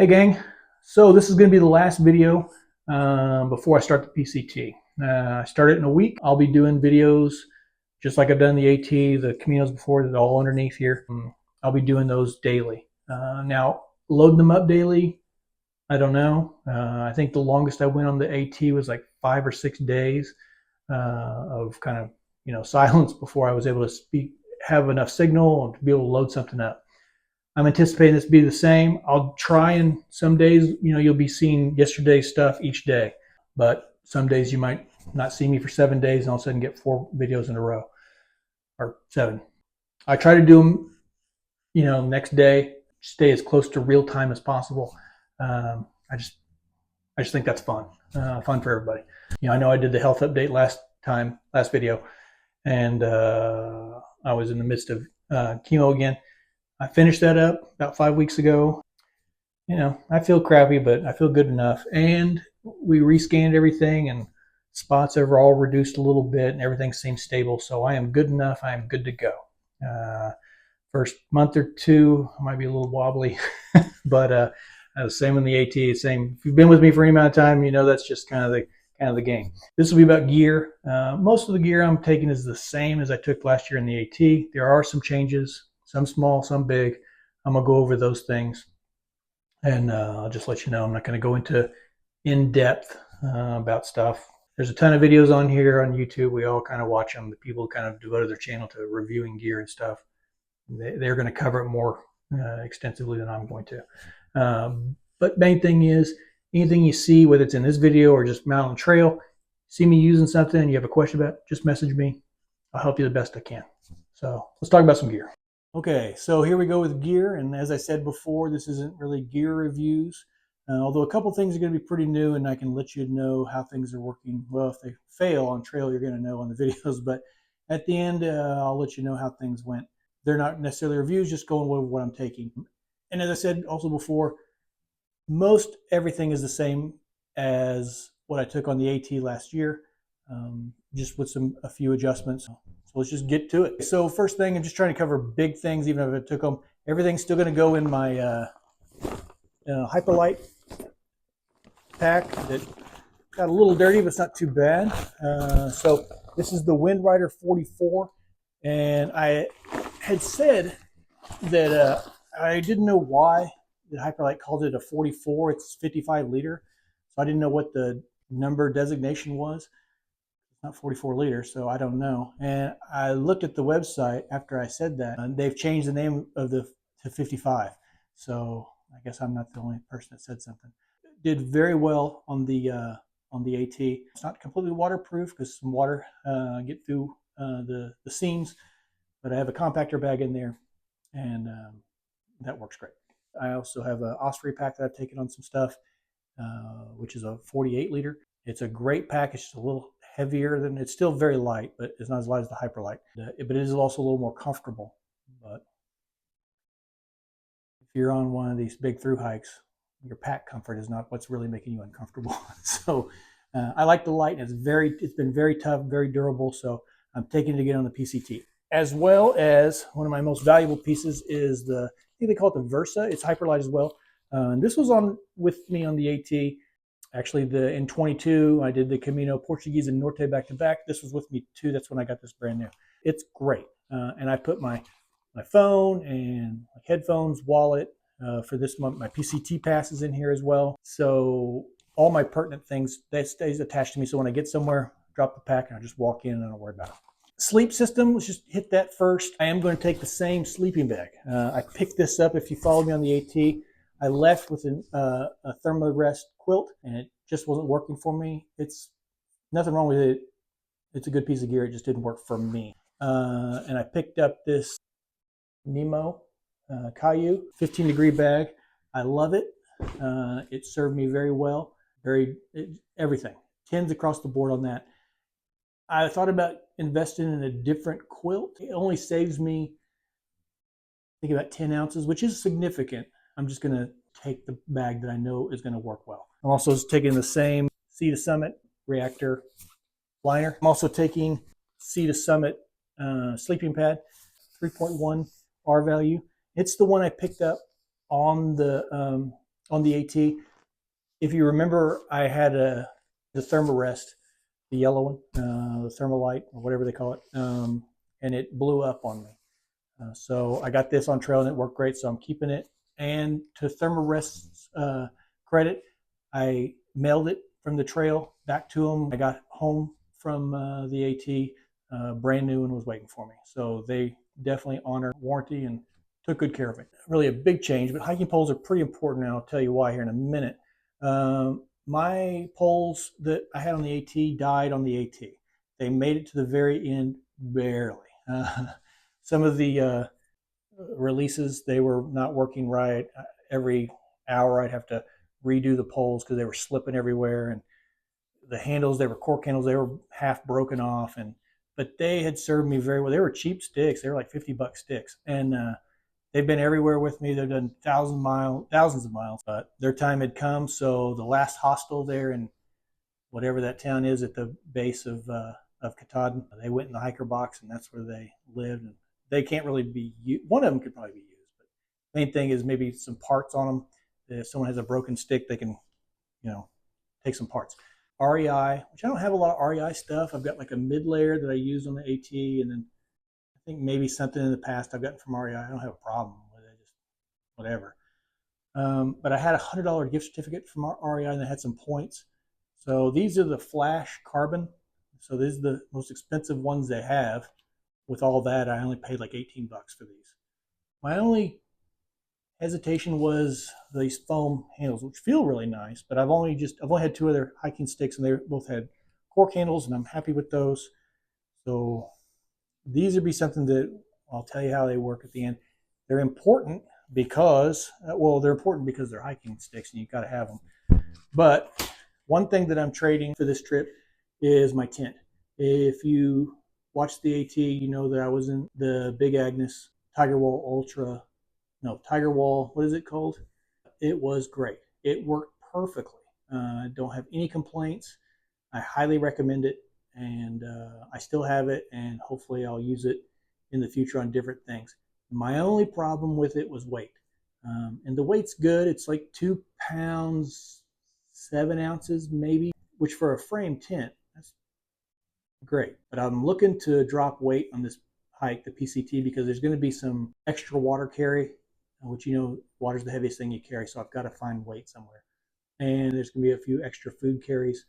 Hey gang, so this is going to be the last video before I start the PCT. I start it in a week. I'll be doing videos just like I've done the AT, the Caminos before, that's all underneath here. I'll be doing those daily. Now, loading them up daily, I don't know. I think the longest I went on the AT was like 5 or 6 days of kind of silence before I was able to have enough signal to be able to load something up. I'm anticipating this to be the same. I'll try, and some days, you'll be seeing yesterday's stuff each day, but some days you might not see me for 7 days and all of a sudden get 4 videos in a row, or 7. I try to do them, next day, stay as close to real time as possible. I just think that's fun for everybody. I know I did the health update last video, and I was in the midst of chemo again. I finished that up about 5 weeks ago. I feel crappy, but I feel good enough. And we rescanned everything, and spots are all reduced a little bit, and everything seems stable. So I am good enough. I am good to go. First month or two, I might be a little wobbly, but same in the AT. Same. If you've been with me for any amount of time, that's just kind of the game. This will be about gear. Most of the gear I'm taking is the same as I took last year in the AT. There are some changes. Some small, some big. I'm going to go over those things. And I'll just let you know, I'm not going to go into in-depth about stuff. There's a ton of videos on here on YouTube. We all kind of watch them. The people kind of devoted their channel to reviewing gear and stuff. They're going to cover it more extensively than I'm going to. But main thing is, anything you see, whether it's in this video or just out on the trail, see me using something and you have a question about it, just message me. I'll help you the best I can. So let's talk about some gear. Okay, so here we go with gear, and as I said before, this isn't really gear reviews, although a couple things are going to be pretty new, and I can let you know how things are working. Well, if they fail on trail, you're going to know on the videos, but at the end, I'll let you know how things went. They're not necessarily reviews, just going with what I'm taking. And as I said also before, most everything is the same as what I took on the AT last year, just with a few adjustments. So let's just get to it. So first thing, I'm just trying to cover big things, even if I took them. Everything's still going to go in my Hyperlight pack that got a little dirty, but it's not too bad. So this is the Wind Rider 44, and I had said that I didn't know why the Hyperlight called it a 44. It's 55 liter, so I didn't know what the number designation was. Not 44 liters, so I don't know. And I looked at the website after I said that, and they've changed the name of to 55. So I guess I'm not the only person that said something. Did very well on the AT. It's not completely waterproof because some water get through the seams, but I have a compactor bag in there, and that works great. I also have an Osprey pack that I've taken on some stuff, which is a 48 liter. It's a great pack. It's just a little heavier than, it's still very light, but it's not as light as the Hyperlight. But it is also a little more comfortable. But if you're on one of these big through hikes, your pack comfort is not what's really making you uncomfortable. So I like the light. It's been very tough, very durable. So I'm taking it again on the PCT. As well as one of my most valuable pieces is I think they call it the Versa. It's Hyperlight as well. And this was on with me on the AT. Actually, in 22, I did the Camino Portuguese and Norte back-to-back. This was with me too. That's when I got this brand new. It's great. And I put my phone and my headphones, wallet. For this month, my PCT pass is in here as well. So all my pertinent things, that stays attached to me. So when I get somewhere, drop the pack, and I just walk in and I don't worry about it. Sleep system, let's just hit that first. I am going to take the same sleeping bag. I picked this up, if you follow me on the AT. I left with a Thermarest quilt, and it just wasn't working for me. It's nothing wrong with it. It's a good piece of gear. It just didn't work for me. And I picked up this Nemo Caillou 15-degree bag. I love it. It served me very well. Everything. 10s across the board on that. I thought about investing in a different quilt. It only saves me, I think, about 10 ounces, which is significant. I'm just going to take the bag that I know is going to work well. I'm also taking the same Sea to Summit Reactor liner. I'm also taking Sea to Summit sleeping pad, 3.1 R value. It's the one I picked up on the on the AT. If you remember, I had the Thermarest, the yellow one, the Thermalite, or whatever they call it, and it blew up on me. So I got this on trail and it worked great, so I'm keeping it. And to Thermarest's credit, I mailed it from the trail back to them. I got home from the AT, brand new, and was waiting for me. So they definitely honored warranty and took good care of it. Really a big change, but hiking poles are pretty important, and I'll tell you why here in a minute. My poles that I had on the AT died on the AT. They made it to the very end barely. Some of the releases, they were not working right. Every hour I'd have to redo the poles because they were slipping everywhere, and the handles, they were cork handles, they were half broken off, and but they had served me very well. They were cheap sticks. They were like $50 sticks, and they've been everywhere with me. They've done thousands of miles, but their time had come. So the last hostel there in whatever that town is at the base of Katahdin, they went in the hiker box, and that's where they lived. And they can't really be used. One of them could probably be used, but the main thing is maybe some parts on them. If someone has a broken stick, they can, take some parts. REI, which I don't have a lot of REI stuff. I've got like a mid layer that I use on the AT, and then I think maybe something in the past I've gotten from REI. I don't have a problem with it, just whatever. But I had a $100 gift certificate from REI, and they had some points. So these are the Flash Carbon. So these are the most expensive ones they have. With all that, I only paid like $18 for these. My only hesitation was these foam handles, which feel really nice, but I've only had two other hiking sticks, and they both had cork handles, and I'm happy with those. So these would be something that I'll tell you how they work at the end. They're important because, they're hiking sticks, and you've got to have them. But one thing that I'm trading for this trip is my tent. If you watch the AT, you know that I was in the Big Agnes Tiger Wall Tiger Wall, what is it called? It was great. It worked perfectly. I don't have any complaints. I highly recommend it, and I still have it, and hopefully I'll use it in the future on different things. My only problem with it was weight. And the weight's good. It's like 2 pounds, 7 ounces maybe, which for a frame tent, that's great. But I'm looking to drop weight on this hike, the PCT, because there's going to be some extra water carry, which water's the heaviest thing you carry, so I've got to find weight somewhere. And there's going to be a few extra food carries.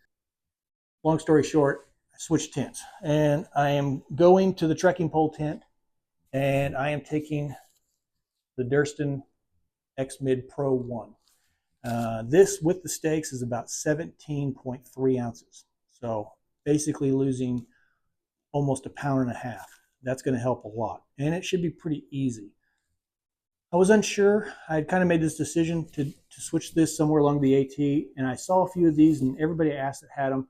Long story short, I switched tents, and I am going to the trekking pole tent, and I am taking the Durston X-Mid Pro 1. This with the stakes is about 17.3 ounces. So basically losing almost 1.5 pounds. That's going to help a lot, and it should be pretty easy. I was unsure. I had kind of made this decision to switch this somewhere along the AT, and I saw a few of these, and everybody I asked that had them,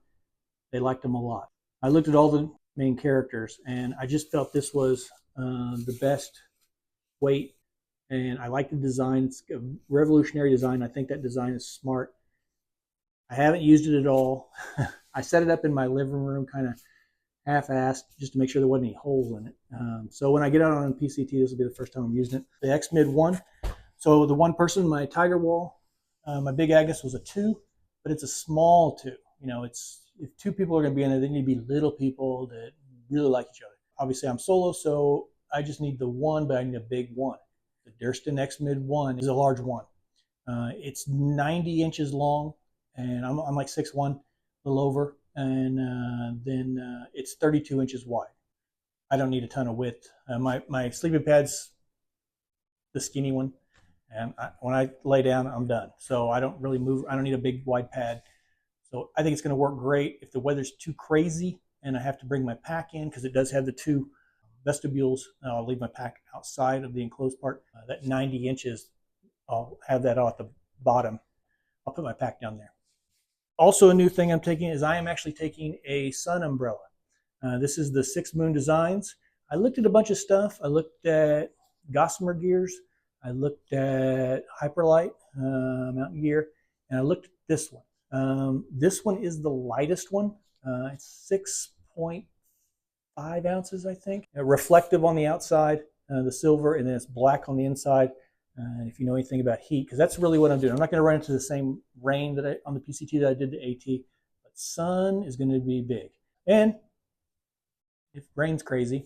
they liked them a lot. I looked at all the main characters, and I just felt this was the best weight, and I like the design. It's a revolutionary design. I think that design is smart. I haven't used it at all. I set it up in my living room, kind of half-assed, just to make sure there wasn't any holes in it. So when I get out on PCT, this will be the first time I'm using it. The X-Mid 1. So the one person, my Tiger Wall, my Big Agnes was a 2, but it's a small 2. If 2 people are going to be in there, they need to be little people that really like each other. Obviously, I'm solo, so I just need the 1, but I need a big 1. The Durston X-Mid 1 is a large 1. It's 90 inches long, and I'm like 6'1", a little over. And then it's 32 inches wide. I don't need a ton of width. My sleeping pad's the skinny one, and when I lay down, I'm done. So I don't really move. I don't need a big wide pad. So I think it's going to work great. If the weather's too crazy and I have to bring my pack in, because it does have the 2 vestibules, I'll leave my pack outside of the enclosed part. That 90 inches, I'll have that at the bottom. I'll put my pack down there. Also, a new thing I'm taking is I am actually taking a sun umbrella. This is the 6 Moon Designs. I looked at a bunch of stuff. I looked at Gossamer gears. I looked at Hyperlight mountain gear, and I looked at this one. This one is the lightest one. It's 6.5 ounces, I think. Reflective on the outside, the silver, and then it's black on the inside. And if you know anything about heat, because that's really what I'm doing. I'm not going to run into the same rain that on the PCT that I did the AT, but sun is going to be big. And if rain's crazy,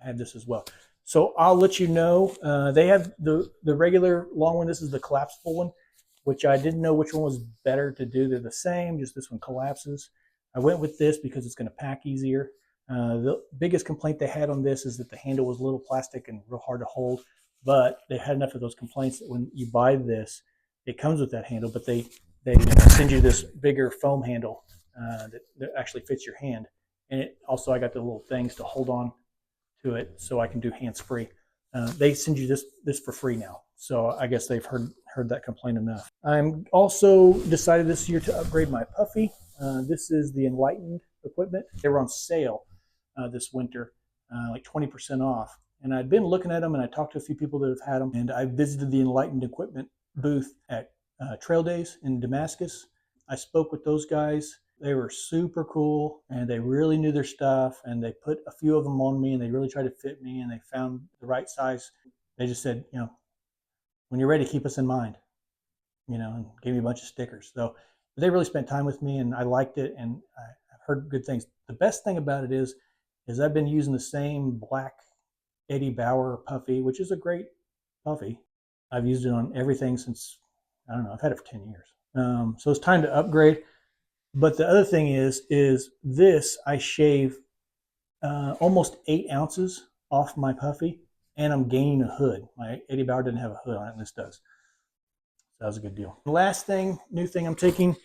I have this as well. So I'll let you know. They have the regular long one. This is the collapsible one, which I didn't know which one was better to do. They're the same, just this one collapses. I went with this because it's going to pack easier. The biggest complaint they had on this is that the handle was a little plastic and real hard to hold, but they had enough of those complaints that when you buy this, it comes with that handle, but they send you this bigger foam handle that actually fits your hand. And it also, I got the little things to hold on to it so I can do hands-free. They send you this for free now. So I guess they've heard that complaint enough. I'm also decided this year to upgrade my puffy. This is the Enlightened equipment. They were on sale this winter, like 20% off. And I'd been looking at them, and I talked to a few people that have had them. And I visited the Enlightened equipment booth at Trail Days in Damascus. I spoke with those guys. They were super cool, and they really knew their stuff, and they put a few of them on me, and they really tried to fit me, and they found the right size. They just said, when you're ready, keep us in mind, and gave me a bunch of stickers. So they really spent time with me, and I liked it, and I've heard good things. The best thing about it is I've been using the same black Eddie Bauer puffy, which is a great puffy. I've used it on everything since, I don't know, I've had it for 10 years. So it's time to upgrade. But the other thing is this, I shave almost 8 ounces off my puffy, and I'm gaining a hood. My Eddie Bauer didn't have a hood on it, and this does. So that was a good deal. The last thing, new thing I'm taking,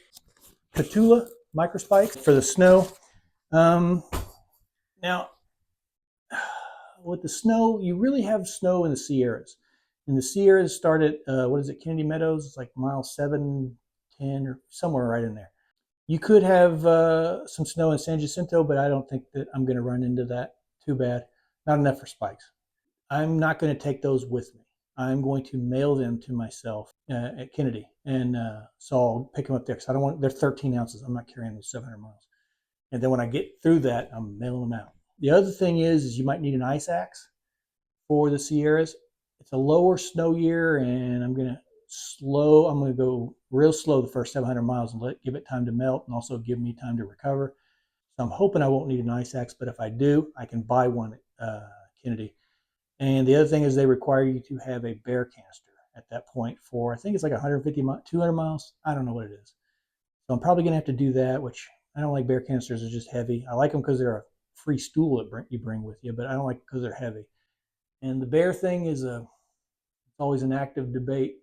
Catula microspikes for the snow. Now, with the snow, you really have snow in the Sierras. And the Sierras start at, Kennedy Meadows? It's like mile 7, 10, or somewhere right in there. You could have some snow in San Jacinto, but I don't think that I'm going to run into that too bad. Not enough for spikes. I'm not going to take those with me. I'm going to mail them to myself at Kennedy. And so I'll pick them up there because I don't want, they're 13 ounces. I'm not carrying those 700 miles. And then when I get through that, I'm mailing them out. The other thing is you might need an ice axe for the Sierras. It's a lower snow year, and I'm going to go real slow the first 700 miles and give it time to melt and also give me time to recover. So I'm hoping I won't need an ice axe, but if I do, I can buy one at Kennedy. And the other thing is they require you to have a bear canister at that point for, I think it's like 150 miles, 200 miles. I don't know what it is. So I'm probably going to have to do that, which I don't like bear canisters. They're just heavy. I like them because they're a free stool that you bring with you, but I don't like it because they're heavy. And the bear thing is it's always an active debate.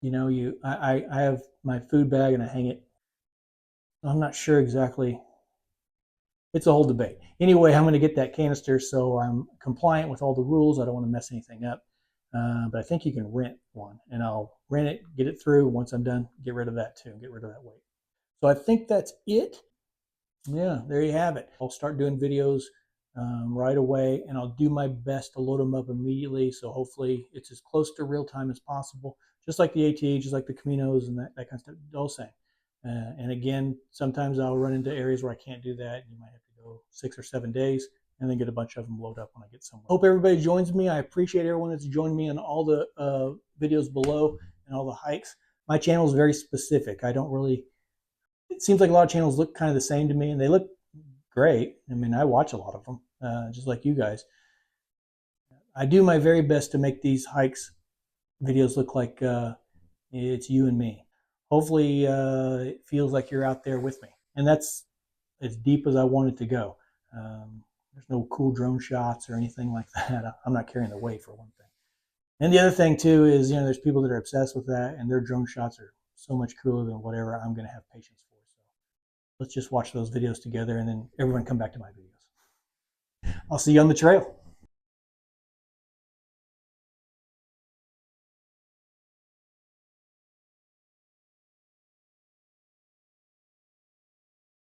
I have my food bag and I hang it. I'm not sure exactly. It's a whole debate. Anyway, I'm going to get that canister so I'm compliant with all the rules. I don't want to mess anything up. But I think you can rent one, and I'll rent it, get it through. Once I'm done, get rid of that too, get rid of that weight. So I think that's it. Yeah, there you have it. I'll start doing videos right away, and I'll do my best to load them up immediately. So hopefully it's as close to real time as possible, just like the AT, just like the Caminos and that kind of stuff. All same. And again, sometimes I'll run into areas where I can't do that. You might have to go 6 or 7 days and then get a bunch of them loaded up when I get somewhere. Hope everybody joins me. I appreciate everyone that's joined me in all the videos below and all the hikes. My channel is very specific. I don't really, it seems like a lot of channels look kind of the same to me, and they look great. I mean, I watch a lot of them, just like you guys. I do my very best to make these hikes videos look like it's you and me. Hopefully it feels like you're out there with me. And that's as deep as I want it to go. There's no cool drone shots or anything like that. I'm not carrying the weight, for one thing. And the other thing too is, there's people that are obsessed with that, and their drone shots are so much cooler than whatever I'm going to have patience for. So let's just watch those videos together, and then everyone come back to my videos. I'll see you on the trail.